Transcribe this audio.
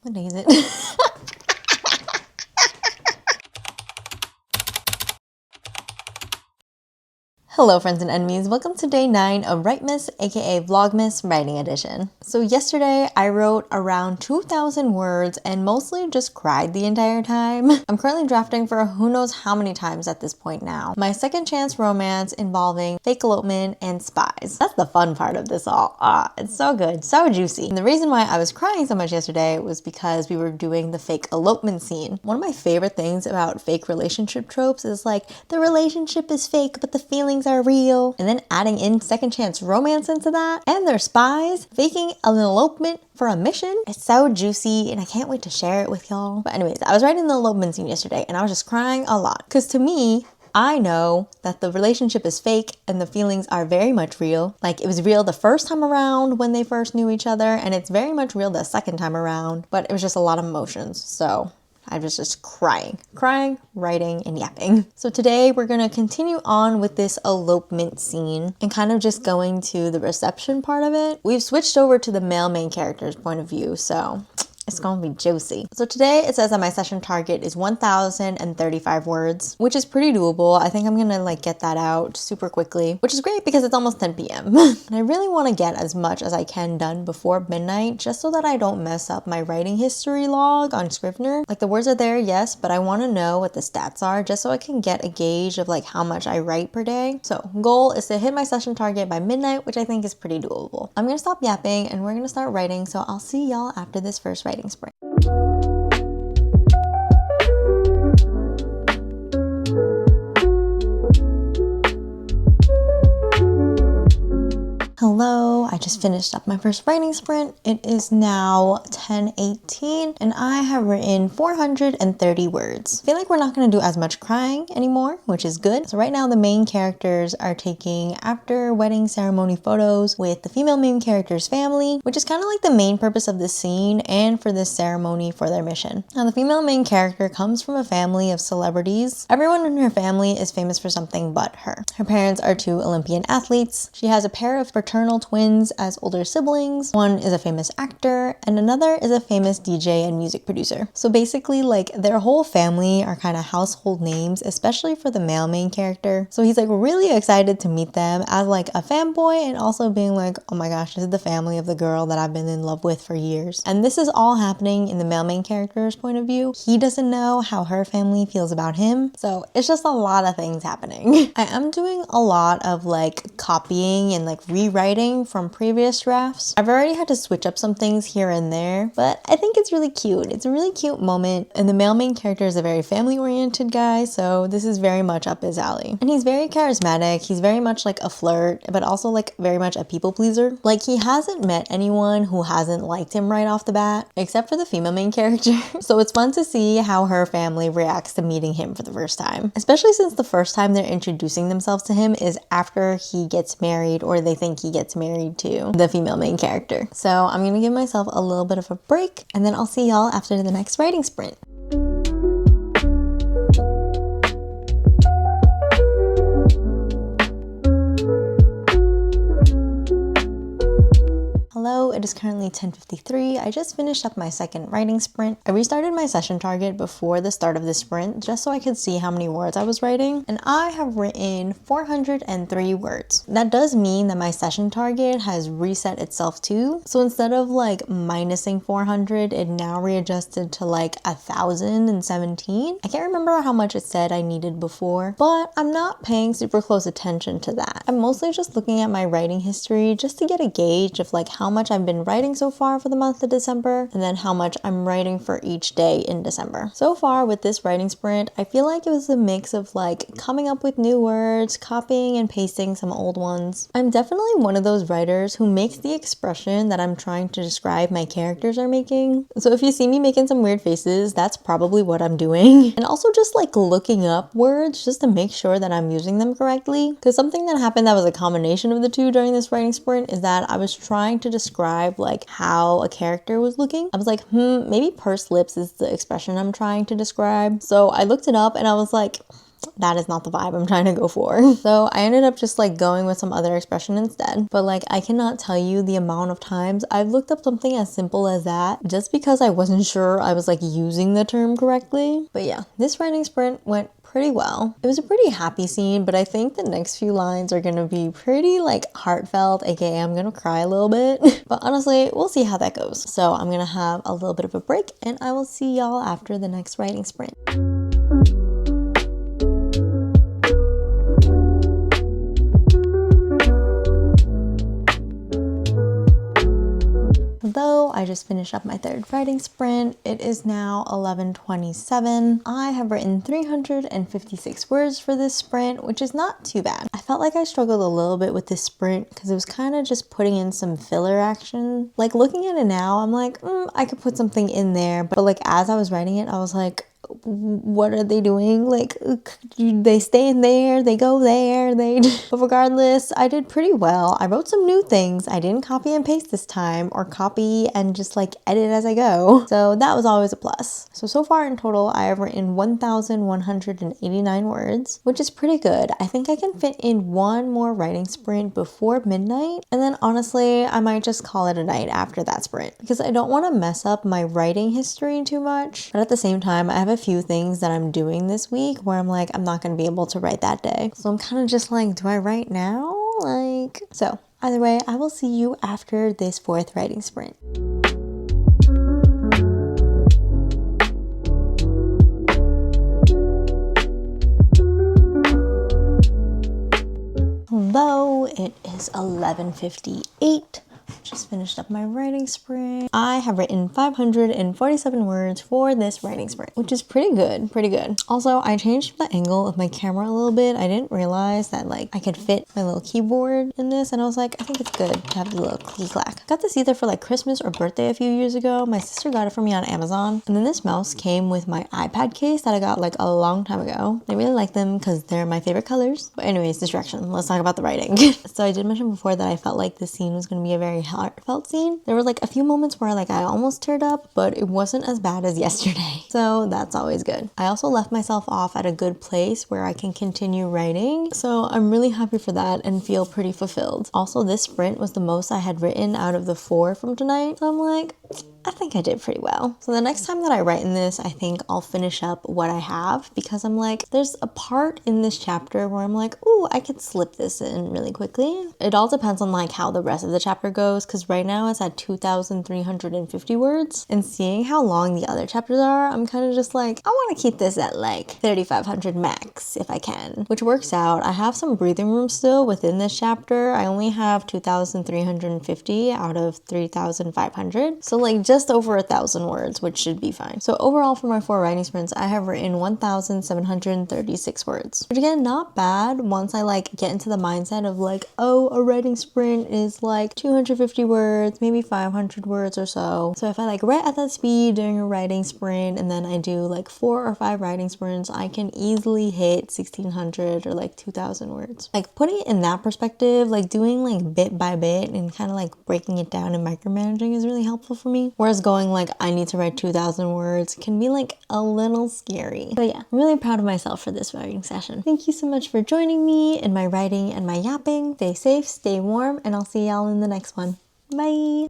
What day is it? Hello friends and enemies, welcome to day 9 of Writemas, aka Vlogmas writing edition. So yesterday I wrote around 2,000 words and mostly just cried the entire time. I'm currently drafting for who knows how many times at this point now. My second chance romance involving fake elopement and spies. That's the fun part of this all. It's so good, so juicy. And the reason why I was crying so much yesterday was because we were doing the fake elopement scene. One of my favorite things about fake relationship tropes is like, the relationship is fake but the feelings are real, and then adding in second chance romance into that, and they're spies faking an elopement for a mission. It's so juicy and I can't wait to share it with y'all. But anyways, I was writing the elopement scene yesterday and I was just crying a lot because to me, I know that the relationship is fake and the feelings are very much real. Like, it was real the first time around when they first knew each other, and it's very much real the second time around, but it was just a lot of emotions. So I was just crying, writing, and yapping. So today we're gonna continue on with this elopement scene and kind of just going to the reception part of it. We've switched over to the male main character's point of view, so it's gonna be juicy. So today it says that my session target is 1,035 words, which is pretty doable. I think I'm gonna like get that out super quickly, which is great because it's almost 10 p.m. And I really want to get as much as I can done before midnight, just so that I don't mess up my writing history log on Scrivener. Like, the words are there, yes, but I want to know what the stats are just so I can get a gauge of like how much I write per day. So goal is to hit my session target by midnight, which I think is pretty doable. I'm gonna stop yapping and we're gonna start writing, so I'll see y'all after this first writing sprint. Hello, I just finished up my first writing sprint. It is now 10:18 and I have written 430 words. I feel like we're not going to do as much crying anymore, which is good. So right now the main characters are taking after wedding ceremony photos with the female main character's family, which is kind of like the main purpose of this scene and for this ceremony for their mission. Now the female main character comes from a family of celebrities. Everyone in her family is famous for something but her. Her parents are 2 Olympian athletes. She has a pair of fraternal twins as older siblings. One is a famous actor and another is a famous DJ and music producer. So basically, like, their whole family are kind of household names, especially for the male main character. So he's like really excited to meet them as like a fanboy, and also being like, oh my gosh, this is the family of the girl that I've been in love with for years. And this is all happening in the male main character's point of view. He doesn't know how her family feels about him. So it's just a lot of things happening. I am doing a lot of like copying and like rewriting from previous drafts. I've already had to switch up some things here and there, but I think it's really cute. It's a really cute moment, and the male main character is a very family-oriented guy, so this is very much up his alley. And he's very charismatic. He's very much like a flirt, but also like very much a people pleaser. Like, he hasn't met anyone who hasn't liked him right off the bat, except for the female main character. So it's fun to see how her family reacts to meeting him for the first time, especially since the first time they're introducing themselves to him is after he gets married, or they think he gets married to the female main character. So I'm gonna give myself a little bit of a break and then I'll see y'all after the next writing sprint. Hello, it is currently 10:53. I just finished up my second writing sprint. I restarted my session target before the start of the sprint just so I could see how many words I was writing, and I have written 403 words. That does mean that my session target has reset itself too. So instead of like minusing 400, it now readjusted to like 1,017. I can't remember how much it said I needed before, but I'm not paying super close attention to that. I'm mostly just looking at my writing history just to get a gauge of like how much I've been writing so far for the month of December, and then how much I'm writing for each day in December. So far with this writing sprint, I feel like it was a mix of like coming up with new words, copying and pasting some old ones. I'm definitely one of those writers who makes the expression that I'm trying to describe my characters are making. So if you see me making some weird faces, that's probably what I'm doing. And also just like looking up words just to make sure that I'm using them correctly. Because something that happened that was a combination of the two during this writing sprint is that I was trying to describe like how a character was looking. I was like, maybe pursed lips is the expression I'm trying to describe. So I looked it up and I was like, that is not the vibe I'm trying to go for. So I ended up just like going with some other expression instead. But like, I cannot tell you the amount of times I've looked up something as simple as that just because I wasn't sure I was like using the term correctly. But yeah, this writing sprint went pretty well. It was a pretty happy scene, but I think the next few lines are gonna be pretty like heartfelt, aka I'm gonna cry a little bit. But honestly, we'll see how that goes. So I'm gonna have a little bit of a break and I will see y'all after the next writing sprint. Though I just finished up my third writing sprint, it is now 11:27. I have written 356 words for this sprint, which is not too bad. I felt like I struggled a little bit with this sprint because it was kind of just putting in some filler action. Like looking at it now, I'm like, I could put something in there. But like as I was writing it, I was like, what are they doing? Like, they stay in there, they go there, but regardless, I did pretty well. I wrote some new things. I didn't copy and paste this time or copy and just like edit as I go. So that was always a plus. So far in total, I have written 1,189 words, which is pretty good. I think I can fit in one more writing sprint before midnight. And then honestly, I might just call it a night after that sprint because I don't want to mess up my writing history too much. But at the same time, I have a few things that I'm doing this week where I'm like, I'm not going to be able to write that day. So I'm kind of just like, do I write now? So either way, I will see you after this fourth writing sprint. Though it is 11:58. Just finished up my writing sprint. I have written 547 words for this writing sprint, which is pretty good, Also, I changed the angle of my camera a little bit. I didn't realize that like I could fit my little keyboard in this, and I was like, I think it's good to have the little clicky clack. I got this either for like Christmas or birthday a few years ago. My sister got it for me on Amazon, and then this mouse came with my iPad case that I got like a long time ago. I really like them because they're my favorite colors. But anyways, distraction. Let's talk about the writing. So I did mention before that I felt like this scene was going to be a very heartfelt scene. There were like a few moments where like I almost teared up, but it wasn't as bad as yesterday. So that's always good. I also left myself off at a good place where I can continue writing. So I'm really happy for that and feel pretty fulfilled. Also, this sprint was the most I had written out of the 4 from tonight. So I'm like, I think I did pretty well. So the next time that I write in this, I think I'll finish up what I have because I'm like, there's a part in this chapter where I'm like, ooh, I could slip this in really quickly. It all depends on like how the rest of the chapter goes because right now it's at 2,350 words, and seeing how long the other chapters are, I'm kind of just like, I want to keep this at like 3,500 max if I can, which works out. I have some breathing room still within this chapter. I only have 2,350 out of 3,500. So like just over 1,000 words, which should be fine. So overall for my 4 writing sprints, I have written 1,736 words, which again, not bad once I like get into the mindset of like, oh, a writing sprint is like 250 words, maybe 500 words or so. So if I like write at that speed during a writing sprint and then I do like 4 or 5 writing sprints, I can easily hit 1,600 or like 2,000 words. Like putting it in that perspective, like doing like bit by bit and kind of like breaking it down and micromanaging is really helpful for me. Whereas going like, I need to write 2,000 words can be like a little scary. But yeah, I'm really proud of myself for this writing session. Thank you so much for joining me in my writing and my yapping. Stay safe, stay warm, and I'll see y'all in the next one. Bye!